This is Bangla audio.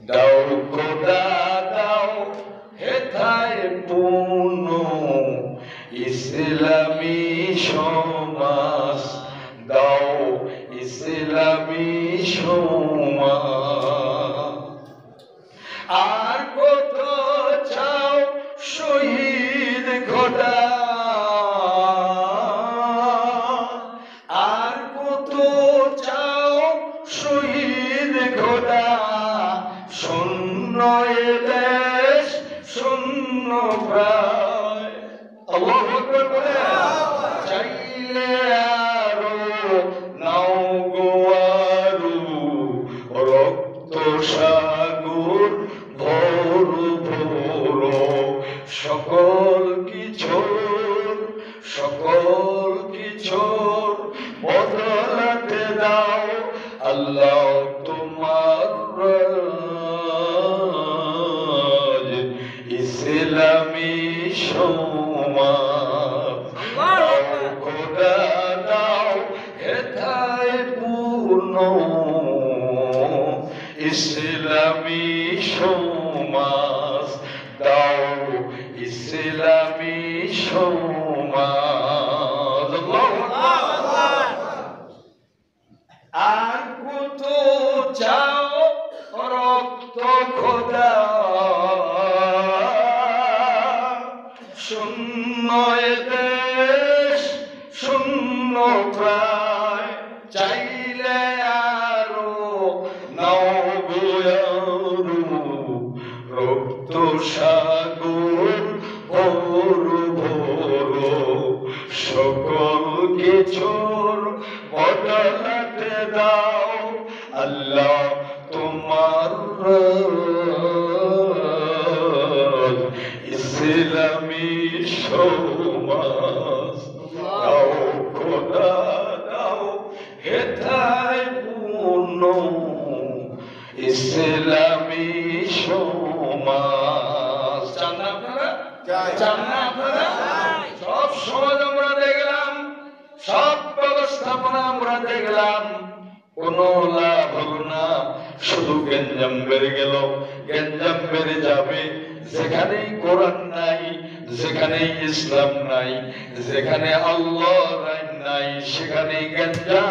দাও খোদা দাও হেথায় পূর্ণ ইসলামী সমাজ, দাও ইসলামী সমাজ। আর কত চাও শহীদ খোদা, আর কত চাও শহীদ খোদা, শূন্য এ দেশ শূন্য প্রায়। আল্লাহু আকবার বলে চাইলে আরো নাও গো আরো রক্ত সাগর ভরো ভরো, সকল কিছুর বদলাতে দাও আল্লাহ তোমার রাজ, ইসলামী সমাজ। দাও খোদা দাও হেথায় পূর্ণ ইসলামী সমাজ, দাও ইসলামী সমাজ। আর কত চাও রক্ত খোদা, শূন্য এ দেশ শূন্য প্রায়, চাইলে আরো নাও গো আরো রক্ত সাগর ভরো ভরো, সকল কিছুর বদলাতে দাও আল্লাহ তোমার রাজ, ইসলামী সমাজ। দাও খোদা দাও হেথায় পূর্ণ ইসলামী সমাজ। চান না আপনারা? চান না আপনারা? সব সমাজ আমরা দেখলাম, সব ব্যবস্থাপনা আমরা দেখলাম, কোন লাভ হলো না, শুধু গেঞ্জাম বেড়ে গেল, গেঞ্জাম বেড়ে যাবে। যেখানেই কোরআন নাই, যেখানে ইসলাম নাই, যেখানে আল্লাহর আইন নাই, সেখানে গেঞ্জাম